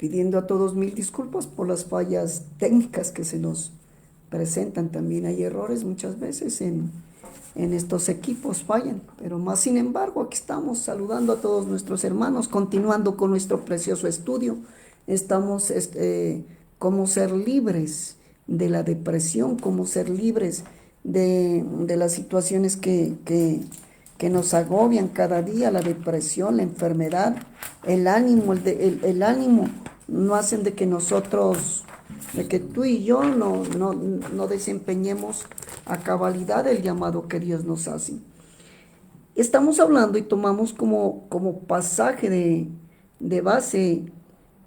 pidiendo a todos mil disculpas por las fallas técnicas que se nos presentan. También hay errores muchas veces en estos equipos, fallan, pero más sin embargo aquí estamos saludando a todos nuestros hermanos, continuando con nuestro precioso estudio. Estamos cómo ser libres de la depresión, cómo ser libres de las situaciones que nos agobian cada día, la depresión, la enfermedad, el ánimo, el ánimo no hacen de que nosotros, de que tú y yo no desempeñemos a cabalidad el llamado que Dios nos hace. Estamos hablando y tomamos como pasaje de base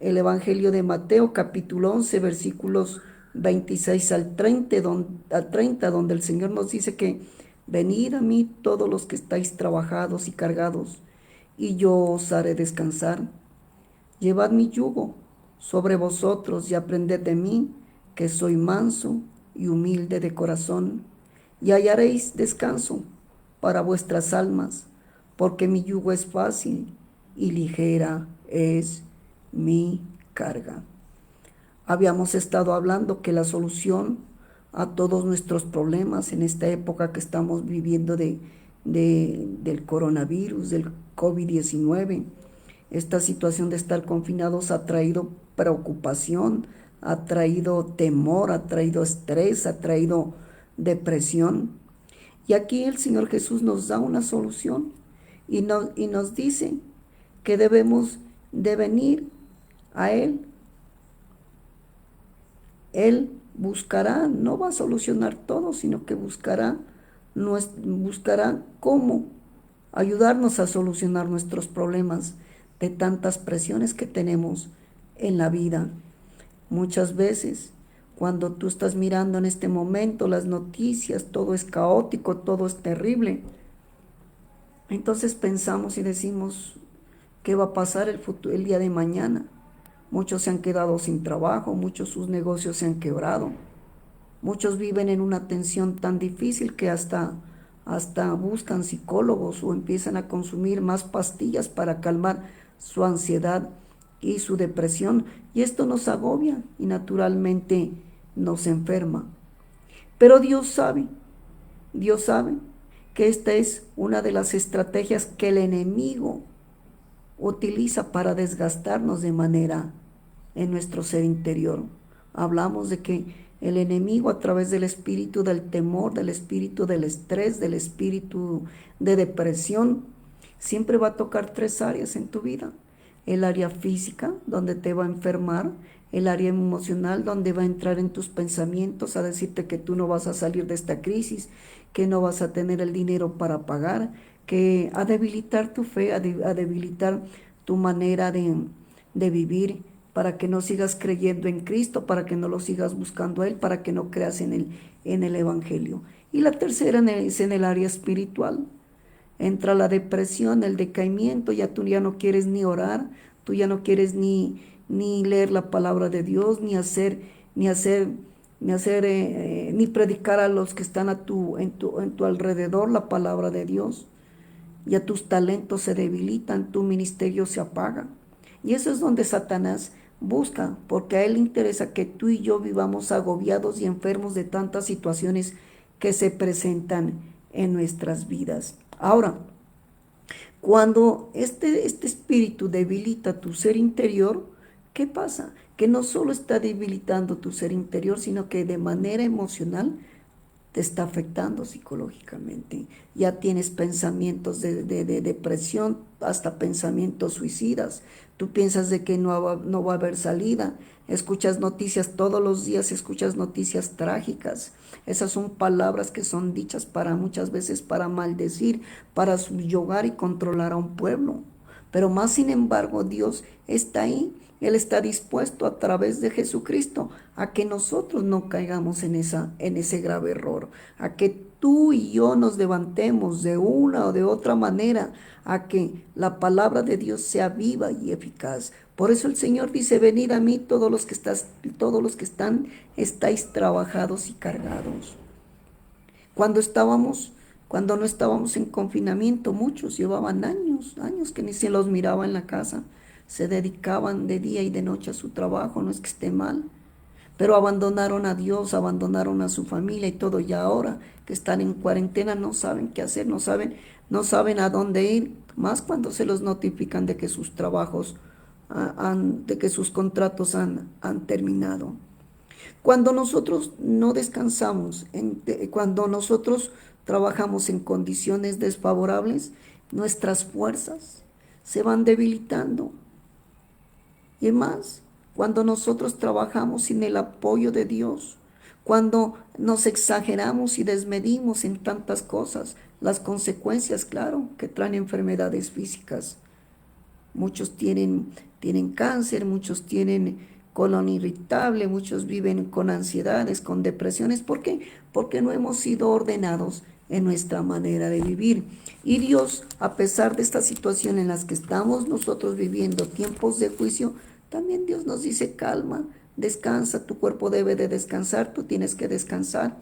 el Evangelio de Mateo, capítulo 11, versículos 26 al 30, donde el Señor nos dice que venid a mí todos los que estáis trabajados y cargados, y yo os haré descansar. Llevad mi yugo sobre vosotros y aprended de mí, que soy manso y humilde de corazón, y hallaréis descanso para vuestras almas, porque mi yugo es fácil y ligera es mi carga. Habíamos estado hablando que la solución a todos nuestros problemas en esta época que estamos viviendo del coronavirus, del COVID-19, esta situación de estar confinados ha traído preocupación, ha traído temor, ha traído estrés, ha traído depresión. Y aquí el Señor Jesús nos da una solución y nos dice que debemos de venir a Él. Él buscará, no va a solucionar todo, sino que buscará cómo ayudarnos a solucionar nuestros problemas de tantas presiones que tenemos en la vida. Muchas veces, cuando tú estás mirando en este momento las noticias, todo es caótico, todo es terrible. Entonces pensamos y decimos, ¿qué va a pasar el día de mañana? Muchos se han quedado sin trabajo, muchos sus negocios se han quebrado. Muchos viven en una tensión tan difícil que hasta buscan psicólogos o empiezan a consumir más pastillas para calmar su ansiedad y su depresión. Y esto nos agobia y naturalmente nos enferma. Pero Dios sabe que esta es una de las estrategias que el enemigo utiliza para desgastarnos de manera en nuestro ser interior. Hablamos de que el enemigo a través del espíritu del temor, del espíritu del estrés, del espíritu de depresión, siempre va a tocar tres áreas en tu vida. El área física, donde te va a enfermar, el área emocional, donde va a entrar en tus pensamientos a decirte que tú no vas a salir de esta crisis, que no vas a tener el dinero para pagar, que a debilitar tu fe, a debilitar tu manera de vivir, para que no sigas creyendo en Cristo, para que no lo sigas buscando a Él, para que no creas en el Evangelio. Y la tercera es en el área espiritual. Entra la depresión, el decaimiento, ya tú ya no quieres ni orar, tú ya no quieres ni leer la palabra de Dios, ni predicar a los que están en tu alrededor la palabra de Dios. Ya tus talentos se debilitan, tu ministerio se apaga. Y eso es donde Satanás busca, porque a él le interesa que tú y yo vivamos agobiados y enfermos de tantas situaciones que se presentan en nuestras vidas. Ahora, cuando este espíritu debilita tu ser interior, ¿qué pasa? Que no solo está debilitando tu ser interior, sino que de manera emocional te está afectando psicológicamente. Ya tienes pensamientos de depresión, hasta pensamientos suicidas. Tú piensas de que no va a haber salida. Escuchas noticias todos los días, escuchas noticias trágicas. Esas son palabras que son dichas para muchas veces para maldecir, para subyugar y controlar a un pueblo. Pero más sin embargo, Dios está ahí. Él está dispuesto a través de Jesucristo a que nosotros no caigamos en ese grave error, a que tú y yo nos levantemos de una o de otra manera, a que la palabra de Dios sea viva y eficaz. Por eso el Señor dice, venid a mí todos los que estáis trabajados y cargados. Cuando cuando no estábamos en confinamiento, muchos llevaban años que ni se los miraba en la casa. se dedicaban de día y de noche a su trabajo, no es que esté mal, pero abandonaron a Dios, abandonaron a su familia y todo, y ahora que están en cuarentena no saben qué hacer, no saben a dónde ir, más cuando se los notifican de que sus trabajos, de que sus contratos han terminado. Cuando nosotros no descansamos, cuando nosotros trabajamos en condiciones desfavorables, nuestras fuerzas se van debilitando. Y más, cuando nosotros trabajamos sin el apoyo de Dios, cuando nos exageramos y desmedimos en tantas cosas, las consecuencias, claro, que traen enfermedades físicas. Muchos tienen cáncer, muchos tienen colon irritable, muchos viven con ansiedades, con depresiones. ¿Por qué? Porque no hemos sido ordenados en nuestra manera de vivir. Y Dios, a pesar de esta situación en las que estamos nosotros viviendo, tiempos de juicio, también Dios nos dice, calma, descansa, tu cuerpo debe de descansar, tú tienes que descansar.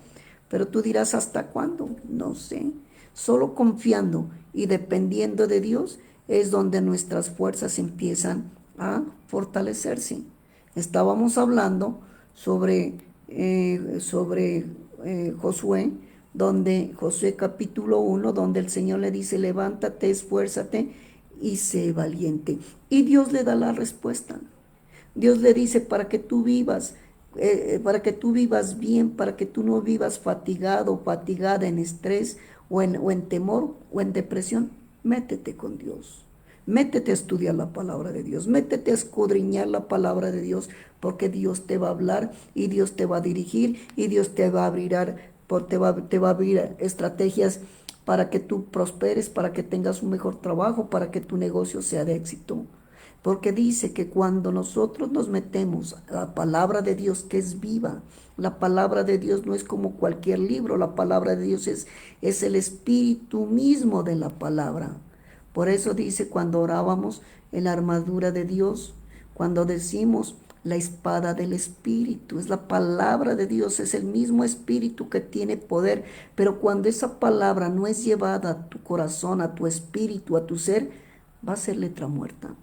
Pero tú dirás, ¿hasta cuándo? No sé. Solo confiando y dependiendo de Dios es donde nuestras fuerzas empiezan a fortalecerse. Estábamos hablando sobre Josué, donde Josué capítulo 1, donde el Señor le dice, levántate, esfuérzate y sé valiente. Y Dios le da la respuesta. Dios le dice, para que tú vivas bien, para que tú no vivas fatigado, fatigada en estrés o en temor o en depresión, métete con Dios. Métete a estudiar la palabra de Dios, métete a escudriñar la palabra de Dios, porque Dios te va a hablar y Dios te va a dirigir y Dios te va a abrir estrategias para que tú prosperes, para que tengas un mejor trabajo, para que tu negocio sea de éxito. Porque dice que cuando nosotros nos metemos a la palabra de Dios, que es viva, la palabra de Dios no es como cualquier libro, la palabra de Dios es el espíritu mismo de la palabra. Por eso dice cuando orábamos en la armadura de Dios, cuando decimos la espada del espíritu, es la palabra de Dios, es el mismo espíritu que tiene poder, pero cuando esa palabra no es llevada a tu corazón, a tu espíritu, a tu ser, va a ser letra muerta.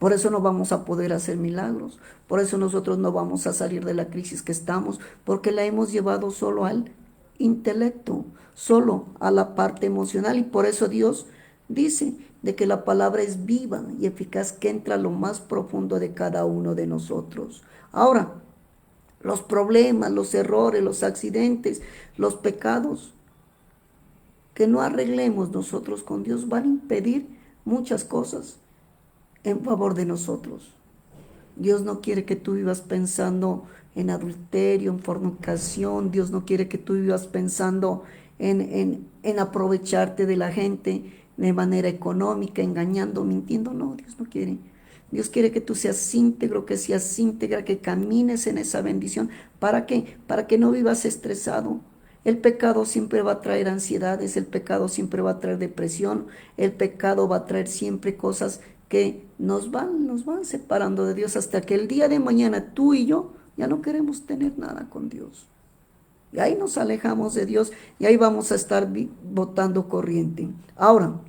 Por eso no vamos a poder hacer milagros. Por eso nosotros no vamos a salir de la crisis que estamos, porque la hemos llevado solo al intelecto, solo a la parte emocional. Y por eso Dios dice de que la palabra es viva y eficaz, que entra a lo más profundo de cada uno de nosotros. Ahora, los problemas, los errores, los accidentes, los pecados que no arreglemos nosotros con Dios van a impedir muchas cosas en favor de nosotros. Dios no quiere que tú vivas pensando en adulterio, en fornicación. Dios no quiere que tú vivas pensando en aprovecharte de la gente de manera económica, engañando, mintiendo. No, Dios no quiere. Dios quiere que tú seas íntegro, que seas íntegra, que camines en esa bendición. ¿Para qué? Para que no vivas estresado. El pecado siempre va a traer ansiedades, el pecado siempre va a traer depresión, el pecado va a traer siempre cosas que nos van separando de Dios hasta que el día de mañana tú y yo ya no queremos tener nada con Dios. Y ahí nos alejamos de Dios y ahí vamos a estar botando corriente. Ahora,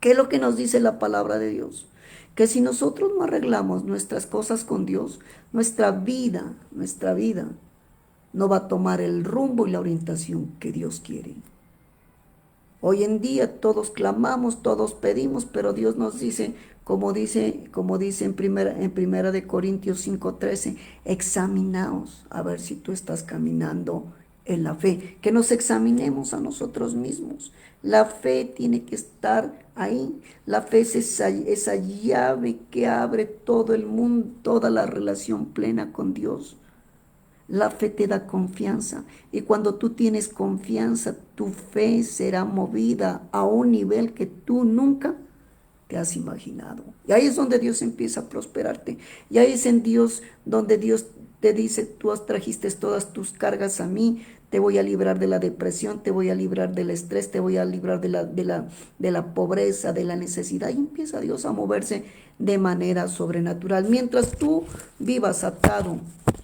¿qué es lo que nos dice la palabra de Dios? Que si nosotros no arreglamos nuestras cosas con Dios, nuestra vida no va a tomar el rumbo y la orientación que Dios quiere. Hoy en día todos clamamos, todos pedimos, pero Dios nos dice, como dice en primera de Corintios 5:13, examinaos a ver si tú estás caminando en la fe, que nos examinemos a nosotros mismos. La fe tiene que estar ahí. La fe es esa llave que abre todo el mundo, toda la relación plena con Dios. La fe te da confianza y cuando tú tienes confianza, tu fe será movida a un nivel que tú nunca te has imaginado. Y ahí es donde Dios empieza a prosperarte. Y ahí es en Dios donde Dios te dice, tú trajiste todas tus cargas a mí, te voy a librar de la depresión, te voy a librar del estrés, te voy a librar de la pobreza, de la necesidad. Y empieza Dios a moverse de manera sobrenatural. Mientras tú vivas atado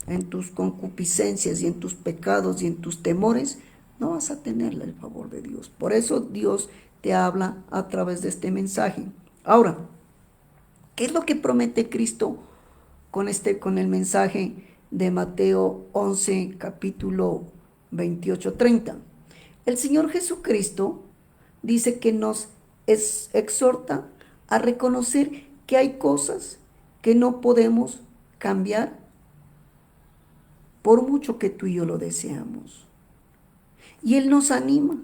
en tus concupiscencias y en tus pecados y en tus temores, no vas a tener el favor de Dios. Por eso Dios te habla a través de este mensaje. Ahora, ¿Qué es lo que promete Cristo con el mensaje de Mateo 11, capítulo 28-30? El Señor Jesucristo dice que nos exhorta a reconocer que hay cosas que no podemos cambiar por mucho que tú y yo lo deseamos. Y Él nos anima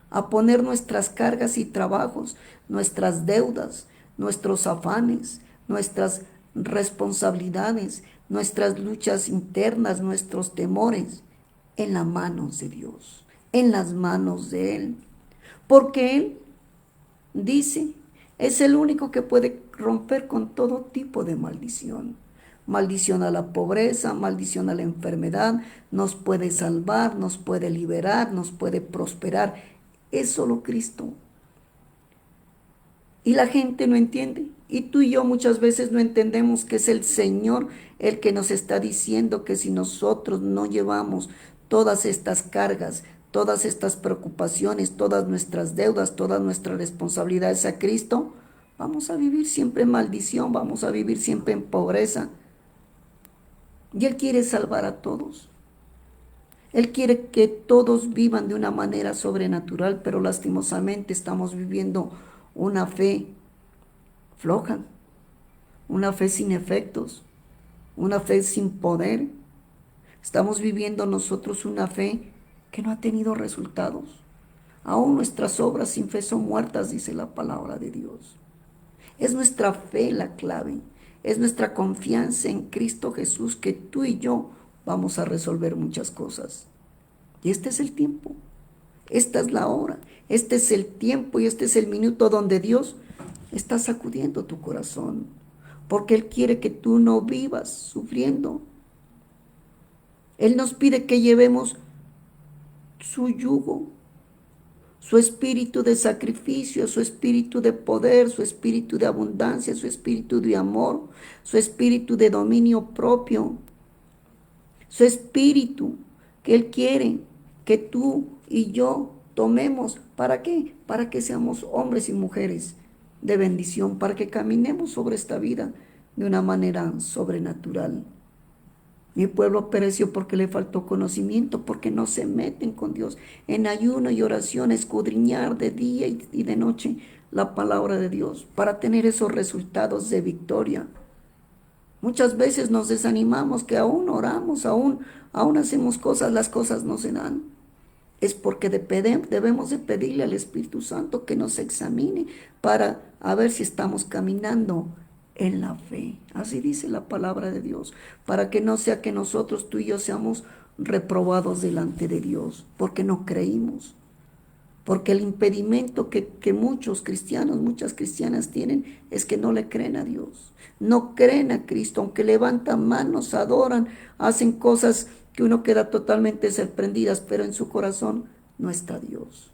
a poner nuestras cargas y trabajos, nuestras deudas, nuestros afanes, nuestras responsabilidades, nuestras luchas internas, nuestros temores en las manos de Dios, en las manos de Él. Porque Él dice, es el único que puede romper con todo tipo de maldición. Maldición a la pobreza, maldición a la enfermedad, nos puede salvar, nos puede liberar, nos puede prosperar. Es solo Cristo. Y la gente no entiende. Y tú y yo muchas veces no entendemos que es el Señor el que nos está diciendo que si nosotros no llevamos todas estas cargas, todas estas preocupaciones, todas nuestras deudas, todas nuestras responsabilidades a Cristo, vamos a vivir siempre en maldición, vamos a vivir siempre en pobreza. Y Él quiere salvar a todos. Él quiere que todos vivan de una manera sobrenatural, pero lastimosamente estamos viviendo una fe floja, una fe sin efectos, una fe sin poder. Estamos viviendo nosotros una fe que no ha tenido resultados. Aún nuestras obras sin fe son muertas, dice la palabra de Dios. Es nuestra fe la clave, es nuestra confianza en Cristo Jesús que tú y yo vamos a resolver muchas cosas. Y este es el tiempo, esta es la hora, este es el tiempo y este es el minuto donde Dios está sacudiendo tu corazón, porque Él quiere que tú no vivas sufriendo. Él nos pide que llevemos su yugo, su espíritu de sacrificio, su espíritu de poder, su espíritu de abundancia, su espíritu de amor, su espíritu de dominio propio, su espíritu que Él quiere que tú y yo tomemos. ¿Para qué? Para que seamos hombres y mujeres de bendición, para que caminemos sobre esta vida de una manera sobrenatural. Mi pueblo pereció porque le faltó conocimiento, porque no se meten con Dios en ayuno y oración, escudriñar de día y de noche la palabra de Dios para tener esos resultados de victoria. Muchas veces nos desanimamos que aún oramos, aún hacemos cosas, las cosas no se dan. Es porque debemos de pedirle al Espíritu Santo que nos examine para a ver si estamos caminando en la fe. Así dice la palabra de Dios, para que no sea que nosotros, tú y yo, seamos reprobados delante de Dios, porque no creímos. Porque el impedimento que muchos cristianos, muchas cristianas tienen es que no le creen a Dios, no creen a Cristo, aunque levantan manos, adoran, hacen cosas que uno queda totalmente sorprendidas, pero en su corazón no está Dios.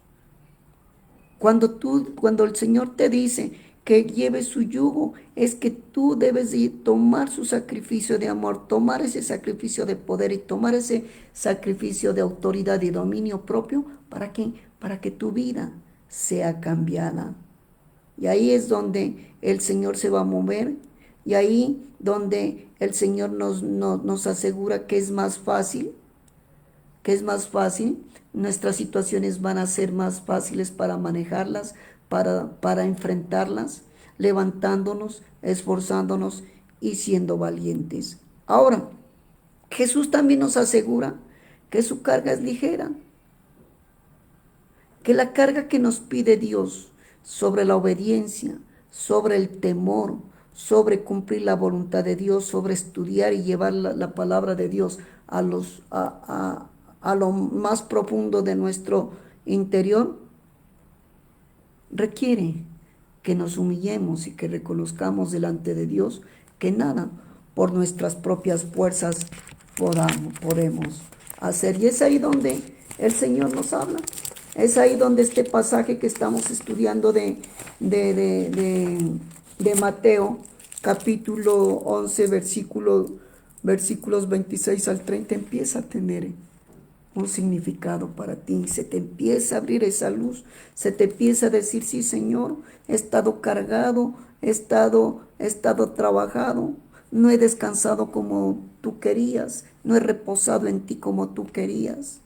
Cuando el Señor te dice que lleve su yugo, es que tú debes de tomar su sacrificio de amor, tomar ese sacrificio de poder y tomar ese sacrificio de autoridad y dominio propio. ¿Para qué? Para que tu vida sea cambiada. Y ahí es donde el Señor se va a mover, y ahí donde el Señor nos asegura que es más fácil, nuestras situaciones van a ser más fáciles para manejarlas, para enfrentarlas, levantándonos, esforzándonos y siendo valientes. Ahora, Jesús también nos asegura que su carga es ligera, que la carga que nos pide Dios sobre la obediencia, sobre el temor, sobre cumplir la voluntad de Dios, sobre estudiar y llevar la palabra de Dios a lo más profundo de nuestro interior, requiere que nos humillemos y que reconozcamos delante de Dios que nada por nuestras propias fuerzas podemos hacer. Y es ahí donde el Señor nos habla. Es ahí donde este pasaje que estamos estudiando de Mateo, capítulo 11, versículos 26 al 30, empieza a tener un significado para ti. Se te empieza a abrir esa luz, se te empieza a decir: sí, Señor, he estado cargado, he estado trabajado, no he descansado como tú querías, no he reposado en ti como tú querías.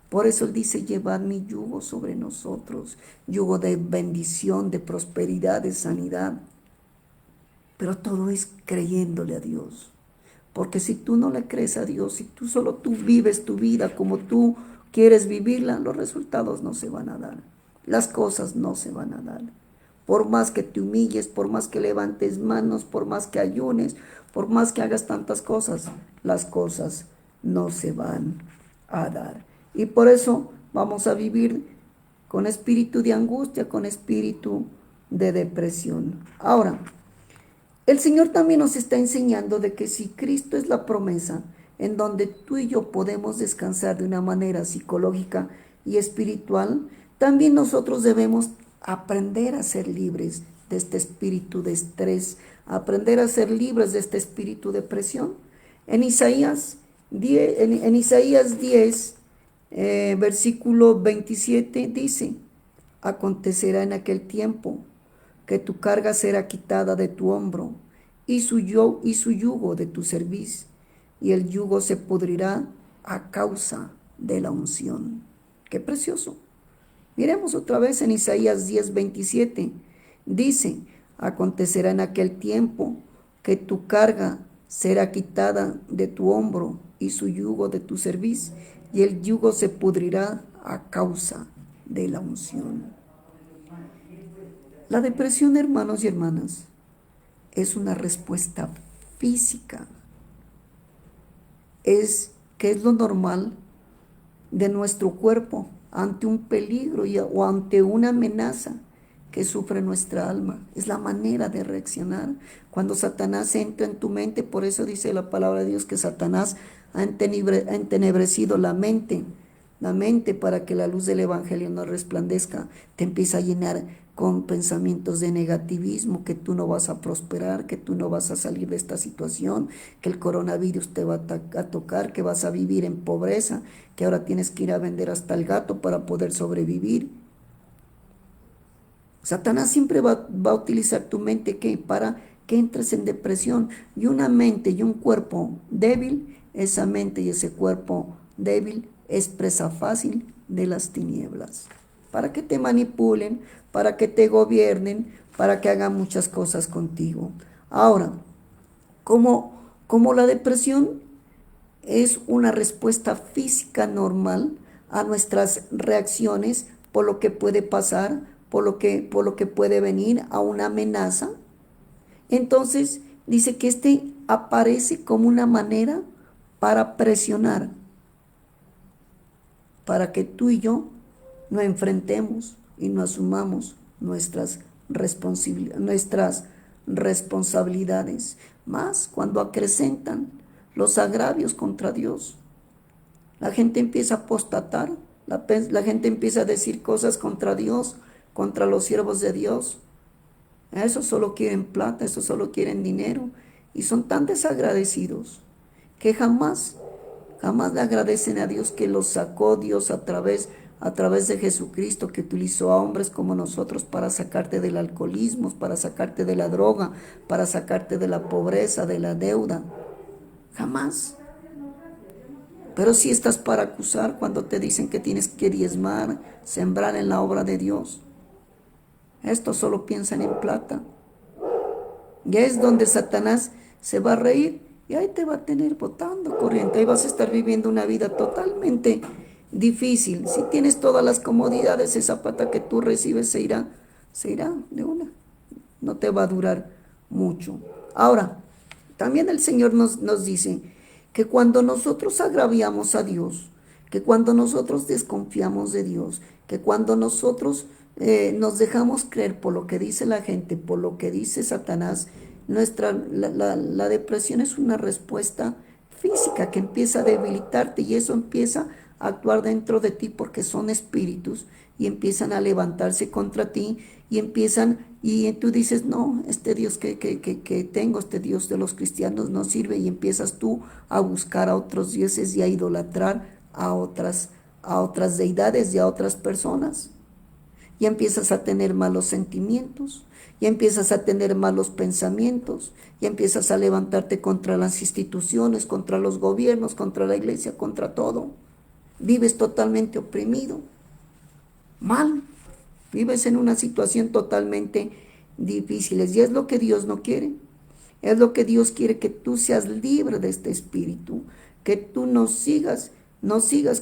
Por eso Él dice, llevad mi yugo sobre nosotros, yugo de bendición, de prosperidad, de sanidad. Pero todo es creyéndole a Dios. Porque si tú no le crees a Dios, si tú vives tu vida como tú quieres vivirla, los resultados no se van a dar. Las cosas no se van a dar. Por más que te humilles, por más que levantes manos, por más que ayunes, por más que hagas tantas cosas, las cosas no se van a dar. Y por eso vamos a vivir con espíritu de angustia, con espíritu de depresión. Ahora, el Señor también nos está enseñando de que si Cristo es la promesa en donde tú y yo podemos descansar de una manera psicológica y espiritual, también nosotros debemos aprender a ser libres de este espíritu de estrés, aprender a ser libres de este espíritu de presión. En Isaías 10, en Isaías 10 versículo 27 dice, acontecerá en aquel tiempo que tu carga será quitada de tu hombro y su yugo de tu cerviz, y el yugo se pudrirá a causa de la unción. Qué precioso. Miremos otra vez en Isaías 10:27. Dice, acontecerá en aquel tiempo que tu carga será quitada de tu hombro y su yugo de tu cerviz, y el yugo se pudrirá a causa de la unción. La depresión, hermanos y hermanas, es una respuesta física. Es que es lo normal de nuestro cuerpo ante un peligro o ante una amenaza que sufre nuestra alma. Es la manera de reaccionar. Cuando Satanás entra en tu mente, por eso dice la palabra de Dios que Satanás ha entenebrecido la mente para que la luz del Evangelio no resplandezca. Te empieza a llenar con pensamientos de negativismo, que tú no vas a prosperar, que tú no vas a salir de esta situación, que el coronavirus te va a tocar, que vas a vivir en pobreza, que ahora tienes que ir a vender hasta el gato para poder sobrevivir. Satanás siempre va a utilizar tu mente para que entres en depresión. Y una mente y un cuerpo débil, esa mente y ese cuerpo débil es presa fácil de las tinieblas. Para que te manipulen, para que te gobiernen, para que hagan muchas cosas contigo. Ahora, como la depresión es una respuesta física normal a nuestras reacciones por lo que puede pasar, por lo que puede venir a una amenaza, entonces dice que aparece como una manera para presionar, para que tú y yo no enfrentemos y no asumamos nuestras responsabilidades, más cuando acrecentan los agravios contra Dios. La gente empieza a apostatar, la gente empieza a decir cosas contra Dios, contra los siervos de Dios. Eso solo quieren plata, eso solo quieren dinero, y son tan desagradecidos que jamás le agradecen a Dios que los sacó Dios a través de Jesucristo, que utilizó a hombres como nosotros para sacarte del alcoholismo, para sacarte de la droga, para sacarte de la pobreza, de la deuda. Jamás. Pero si estás para acusar cuando te dicen que tienes que diezmar, sembrar en la obra de Dios. Estos solo piensan en plata. Y es donde Satanás se va a reír y ahí te va a tener botando corriente. Ahí vas a estar viviendo una vida totalmente difícil. Si tienes todas las comodidades, esa plata que tú recibes se irá de una. No te va a durar mucho. Ahora, también el Señor nos dice que cuando nosotros agraviamos a Dios, que cuando nosotros desconfiamos de Dios, que cuando nosotros nos dejamos creer por lo que dice la gente, por lo que dice Satanás, la depresión es una respuesta física que empieza a debilitarte y eso empieza a actuar dentro de ti porque son espíritus y empiezan a levantarse contra ti y tú dices, no, este Dios que tengo, este Dios de los cristianos no sirve y empiezas tú a buscar a otros dioses y a idolatrar a otras deidades y a otras personas. ya empiezas a tener malos sentimientos, ya empiezas a tener malos pensamientos, ya empiezas a levantarte contra las instituciones, contra los gobiernos, contra la iglesia, contra todo. Vives totalmente oprimido, mal, vives en una situación totalmente difícil y es lo que Dios no quiere. Es lo que Dios quiere, que tú seas libre de este espíritu, que tú no sigas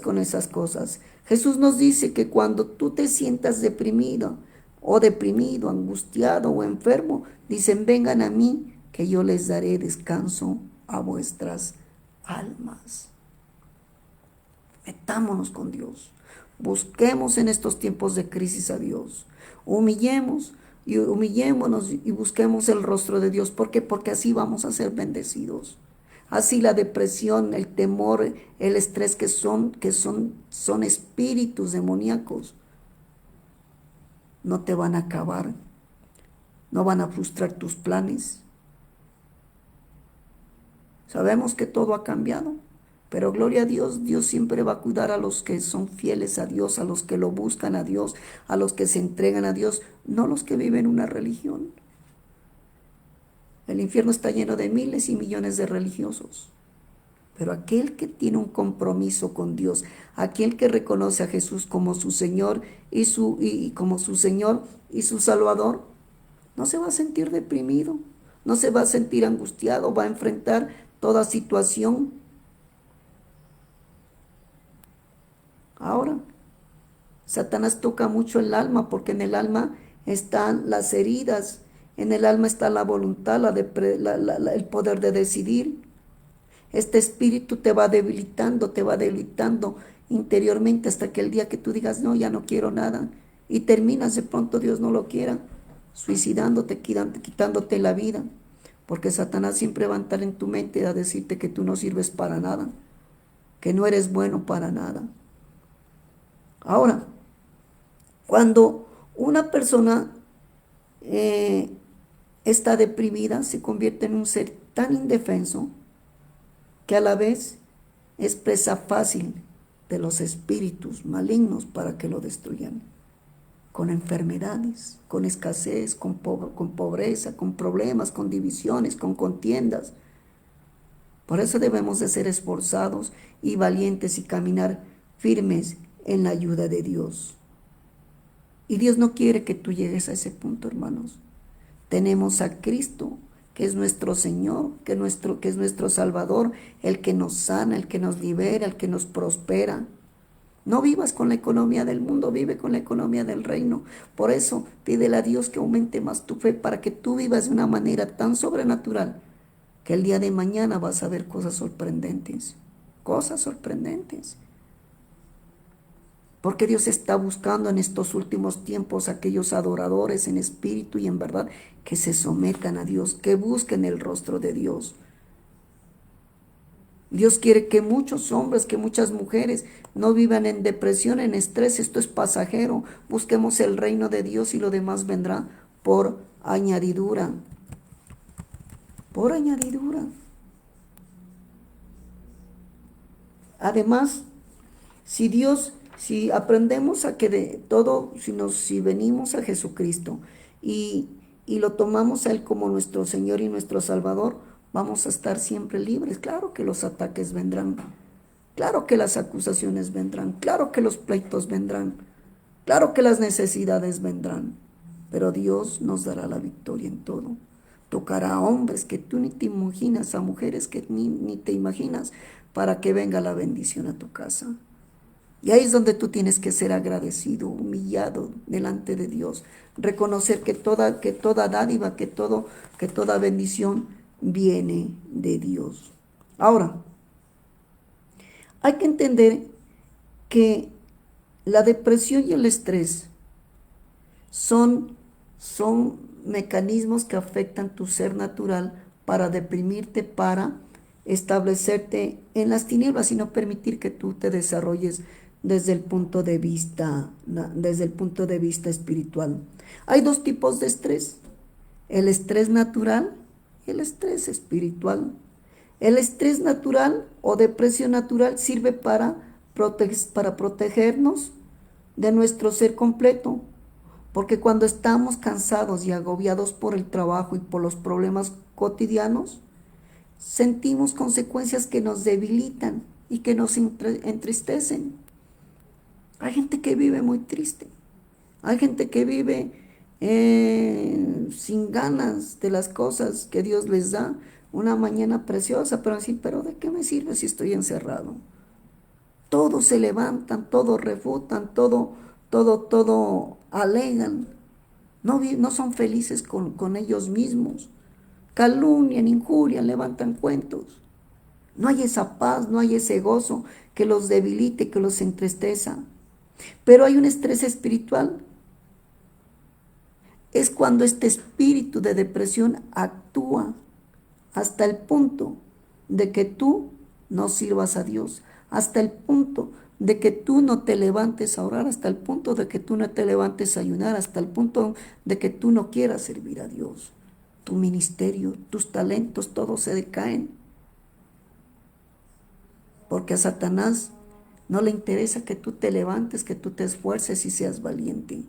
con esas cosas. Jesús nos dice que cuando tú te sientas deprimido o deprimido, angustiado o enfermo, dicen, vengan a mí, que yo les daré descanso a vuestras almas. Metámonos con Dios. Busquemos en estos tiempos de crisis a Dios. Humillémonos y busquemos el rostro de Dios. ¿Por qué? Porque así vamos a ser bendecidos. Así la depresión, el temor, el estrés son espíritus demoníacos, no te van a acabar, no van a frustrar tus planes. Sabemos que todo ha cambiado, pero gloria a Dios, Dios siempre va a cuidar a los que son fieles a Dios, a los que lo buscan a Dios, a los que se entregan a Dios, no los que viven una religión. El infierno está lleno de miles y millones de religiosos, pero aquel que tiene un compromiso con Dios, aquel que reconoce a Jesús como su Señor como su Señor y su Salvador, no se va a sentir deprimido, no se va a sentir angustiado, va a enfrentar toda situación. Ahora, Satanás toca mucho el alma, porque en el alma están las heridas, en el alma está la voluntad, el poder de decidir. Este espíritu te va debilitando interiormente hasta que el día que tú digas, no, ya no quiero nada, y terminas, de pronto Dios no lo quiera, suicidándote, quitándote la vida, porque Satanás siempre va a estar en tu mente a decirte que tú no sirves para nada, que no eres bueno para nada. Ahora, cuando una persona está deprimida, se convierte en un ser tan indefenso que a la vez es presa fácil de los espíritus malignos para que lo destruyan, con enfermedades, con escasez, con pobreza, con problemas, con divisiones, con contiendas. Por eso debemos de ser esforzados y valientes y caminar firmes en la ayuda de Dios. Y Dios no quiere que tú llegues a ese punto, hermanos. Tenemos a Cristo, que es nuestro Señor, que es nuestro Salvador, el que nos sana, el que nos libera, el que nos prospera. No vivas con la economía del mundo, vive con la economía del reino. Por eso, pídele a Dios que aumente más tu fe para que tú vivas de una manera tan sobrenatural que el día de mañana vas a ver cosas sorprendentes. Cosas sorprendentes. Porque Dios está buscando en estos últimos tiempos aquellos adoradores en espíritu y en verdad que se sometan a Dios, que busquen el rostro de Dios. Dios quiere que muchos hombres, que muchas mujeres no vivan en depresión, en estrés. Esto es pasajero. Busquemos el reino de Dios y lo demás vendrá por añadidura. Por añadidura. Además, si aprendemos a que de todo, si venimos a Jesucristo y lo tomamos a Él como nuestro Señor y nuestro Salvador, vamos a estar siempre libres. Claro que los ataques vendrán, claro que las acusaciones vendrán, claro que los pleitos vendrán, claro que las necesidades vendrán, pero Dios nos dará la victoria en todo. Tocará a hombres que tú ni te imaginas, a mujeres que ni te imaginas, para que venga la bendición a tu casa. Y ahí es donde tú tienes que ser agradecido, humillado delante de Dios, reconocer que toda dádiva, que toda bendición viene de Dios. Ahora, hay que entender que la depresión y el estrés son mecanismos que afectan tu ser natural para deprimirte, para establecerte en las tinieblas y no permitir que tú te desarrolles desde el punto de vista espiritual. Hay dos tipos de estrés: el estrés natural y el estrés espiritual. El estrés natural o depresión natural sirve para protegernos de nuestro ser completo, Porque cuando estamos cansados y agobiados por el trabajo y por los problemas cotidianos, sentimos consecuencias que nos debilitan y que nos entristecen. Hay gente que vive muy triste. Hay gente que vive sin ganas de las cosas que Dios les da. Una mañana preciosa, pero así, pero ¿de qué me sirve si estoy encerrado? Todos se levantan, todos refutan, todo alegan. No son felices con ellos mismos. Calumnian, injurian, levantan cuentos. No hay esa paz, no hay ese gozo que los debilite, que los entristeza. Pero hay un estrés espiritual. Es cuando este espíritu de depresión actúa hasta el punto de que tú no sirvas a Dios, hasta el punto de que tú no te levantes a orar, hasta el punto de que tú no te levantes a ayunar, hasta el punto de que tú no quieras servir a Dios. Tu ministerio, tus talentos, todos se decaen. Porque a Satanás no le interesa que tú te levantes, que tú te esfuerces y seas valiente.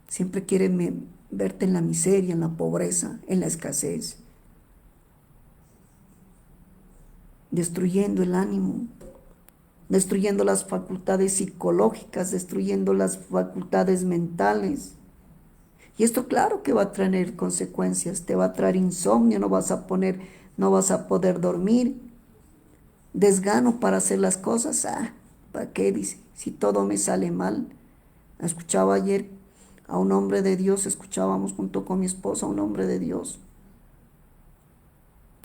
Siempre quiere verte en la miseria, en la pobreza, en la escasez, destruyendo el ánimo, destruyendo las facultades psicológicas, destruyendo las facultades mentales. Y esto claro que va a traer consecuencias, te va a traer insomnio, no vas a poder dormir, desgano para hacer las cosas. ¿Para qué? Dice, si todo me sale mal. Escuchaba ayer a un hombre de Dios, escuchábamos junto con mi esposa a un hombre de Dios,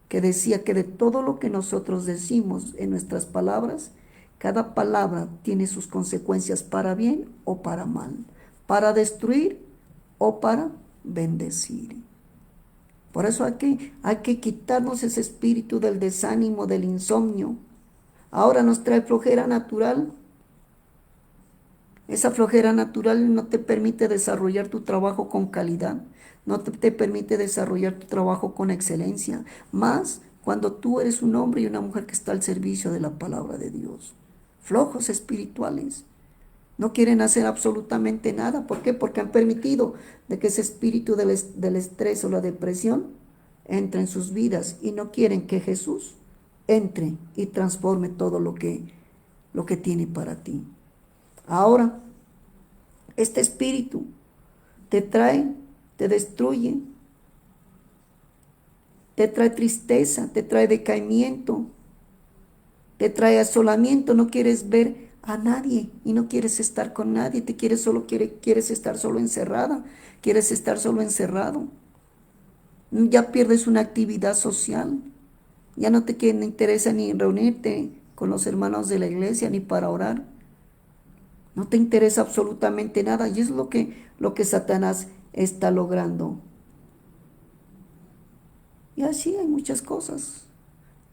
que decía que de todo lo que nosotros decimos en nuestras palabras, cada palabra tiene sus consecuencias para bien o para mal, para destruir o para bendecir. Por eso hay que quitarnos ese espíritu del desánimo, del insomnio. Ahora nos trae flojera natural. Esa flojera natural no te permite desarrollar tu trabajo con calidad, no te permite desarrollar tu trabajo con excelencia, más cuando tú eres un hombre y una mujer que está al servicio de la palabra de Dios. Flojos espirituales, no quieren hacer absolutamente nada. ¿Por qué? Porque han permitido de que ese espíritu del estrés o la depresión entre en sus vidas y no quieren que Jesús entre y transforme todo lo que tiene para ti. Ahora, este espíritu te trae, te destruye, te trae tristeza, te trae decaimiento, te trae asolamiento, no quieres ver a nadie y no quieres estar con nadie, quieres estar solo encerrada, quieres estar solo encerrado. Ya pierdes una actividad social, ya no te interesa ni reunirte con los hermanos de la iglesia ni para orar. No te interesa absolutamente nada y es lo que Satanás está logrando. Y así hay muchas cosas,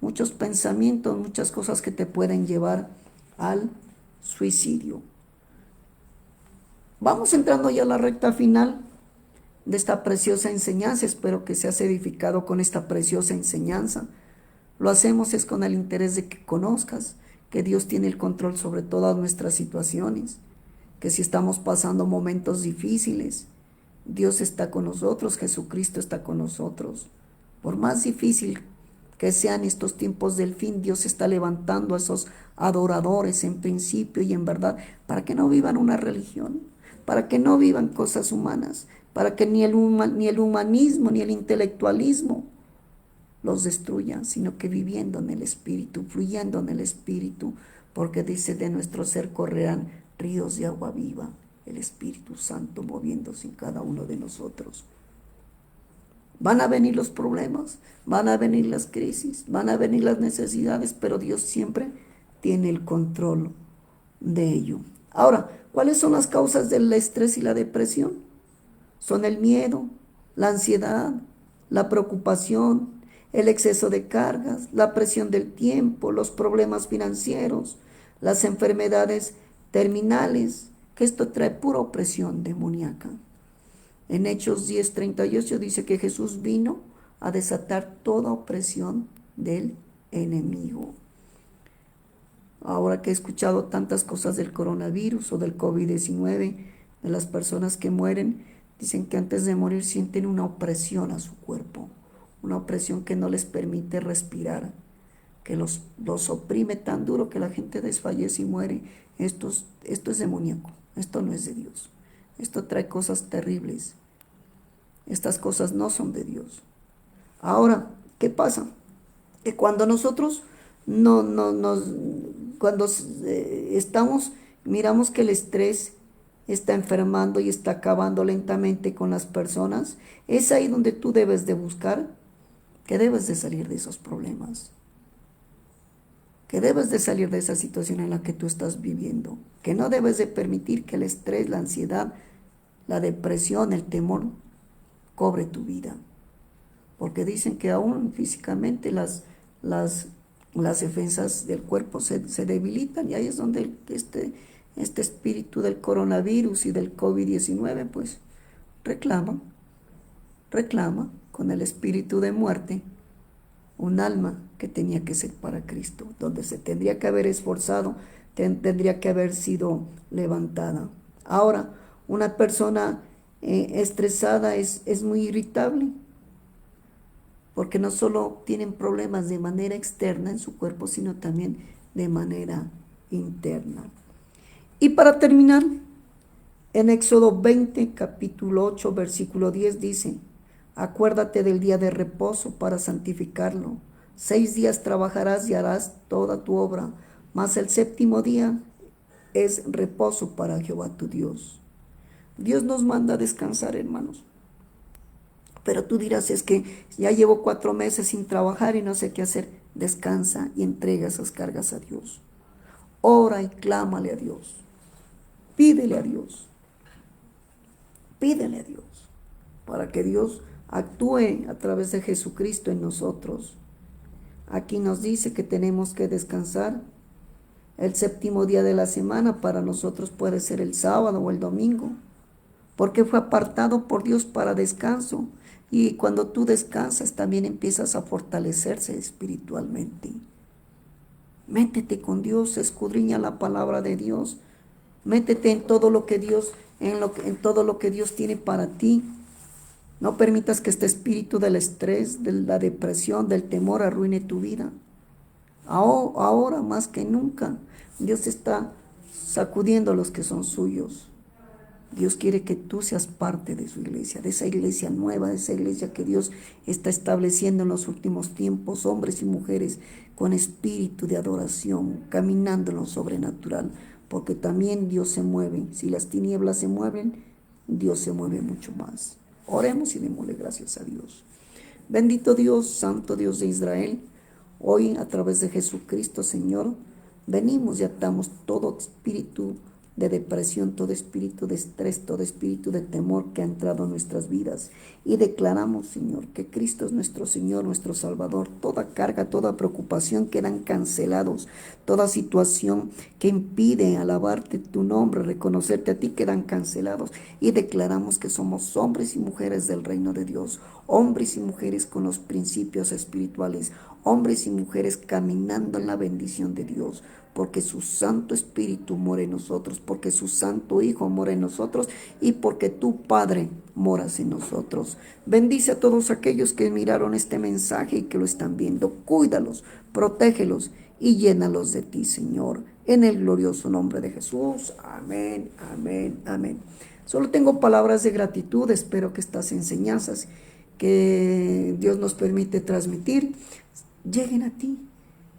muchos pensamientos, muchas cosas que te pueden llevar al suicidio. Vamos entrando ya a la recta final de esta preciosa enseñanza. Espero que seas edificado con esta preciosa enseñanza. Lo hacemos es con el interés de que conozcas que Dios tiene el control sobre todas nuestras situaciones, que si estamos pasando momentos difíciles, Dios está con nosotros, Jesucristo está con nosotros. Por más difícil que sean estos tiempos del fin, Dios está levantando a esos adoradores en principio y en verdad, para que no vivan una religión, para que no vivan cosas humanas, para que ni el humanismo ni el intelectualismo los destruya, sino que viviendo en el Espíritu, fluyendo en el Espíritu, porque dice, de nuestro ser correrán ríos de agua viva, el Espíritu Santo moviéndose en cada uno de nosotros. Van a venir los problemas, van a venir las crisis, van a venir las necesidades, pero Dios siempre tiene el control de ello. Ahora, ¿cuáles son las causas del estrés y la depresión? Son el miedo, la ansiedad, la preocupación, el exceso de cargas, la presión del tiempo, los problemas financieros, las enfermedades terminales, que esto trae pura opresión demoníaca. En Hechos 10:38 dice que Jesús vino a desatar toda opresión del enemigo. Ahora que he escuchado tantas cosas del coronavirus o del COVID-19, de las personas que mueren, dicen que antes de morir sienten una opresión a su cuerpo, una opresión que no les permite respirar, que los oprime tan duro que la gente desfallece y muere. Esto es demoníaco, esto no es de Dios. Esto trae cosas terribles. Estas cosas no son de Dios. Ahora, ¿qué pasa? Que cuando nosotros cuando estamos, miramos que el estrés está enfermando y está acabando lentamente con las personas, es ahí donde tú debes de buscar que debes de salir de esos problemas, que debes de salir de esa situación en la que tú estás viviendo, que no debes de permitir que el estrés, la ansiedad, la depresión, el temor cobre tu vida, porque dicen que aún físicamente las, las defensas del cuerpo se debilitan, y ahí es donde este espíritu del coronavirus y del COVID-19 pues reclama, reclama con el espíritu de muerte un alma que tenía que ser para Cristo, donde se tendría que haber esforzado, tendría que haber sido levantada. Ahora, una persona estresada es muy irritable, porque no solo tienen problemas de manera externa en su cuerpo, sino también de manera interna. Y para terminar, en Éxodo 20, capítulo 8, versículo 10 dice: acuérdate del día de reposo para santificarlo. 6 días trabajarás y harás toda tu obra, mas el séptimo día es reposo para Jehová tu Dios. Dios nos manda a descansar, hermanos. Pero tú dirás, es que ya llevo 4 meses sin trabajar y no sé qué hacer. Descansa y entrega esas cargas a Dios. Ora y clámale a Dios. Pídele a Dios. Pídele a Dios para que Dios actúe a través de Jesucristo en nosotros. Aquí nos dice que tenemos que descansar. El séptimo día de la semana para nosotros puede ser el sábado o el domingo, porque fue apartado por Dios para descanso. Y cuando tú descansas también empiezas a fortalecerse espiritualmente. Métete con Dios, escudriña la palabra de Dios, métete en todo lo que Dios, en todo lo que Dios tiene para ti. No permitas que este espíritu del estrés, de la depresión, del temor arruine tu vida. Ahora más que nunca, Dios está sacudiendo a los que son suyos. Dios quiere que tú seas parte de su iglesia, de esa iglesia nueva, de esa iglesia que Dios está estableciendo en los últimos tiempos, hombres y mujeres con espíritu de adoración, caminando en lo sobrenatural, porque también Dios se mueve. Si las tinieblas se mueven, Dios se mueve mucho más. Oremos y démosle gracias a Dios. Bendito Dios, santo Dios de Israel, hoy a través de Jesucristo, Señor, venimos y atamos todo espíritu de depresión, todo espíritu de estrés, todo espíritu de temor que ha entrado en nuestras vidas. Y declaramos, Señor, que Cristo es nuestro Señor, nuestro Salvador. Toda carga, toda preocupación quedan cancelados. Toda situación que impide alabarte tu nombre, reconocerte a ti, quedan cancelados. Y declaramos que somos hombres y mujeres del reino de Dios, hombres y mujeres con los principios espirituales, hombres y mujeres caminando en la bendición de Dios, porque su Santo Espíritu mora en nosotros, porque su Santo Hijo mora en nosotros y porque tu Padre moras en nosotros. Bendice a todos aquellos que miraron este mensaje y que lo están viendo. Cuídalos, protégelos y llénalos de ti, Señor, en el glorioso nombre de Jesús. Amén, amén, amén. Solo tengo palabras de gratitud. Espero que estas enseñanzas que Dios nos permite transmitir lleguen a ti.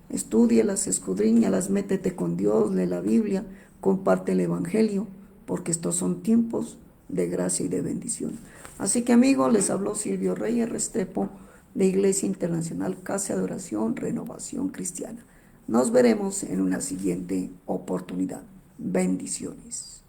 Estúdialas, escudriñalas, métete con Dios, lee la Biblia, comparte el Evangelio, porque estos son tiempos de gracia y de bendición. Así que, amigos, les habló Silvio Reyes Restrepo, de Iglesia Internacional Casa de Oración Renovación Cristiana. Nos veremos en una siguiente oportunidad. Bendiciones.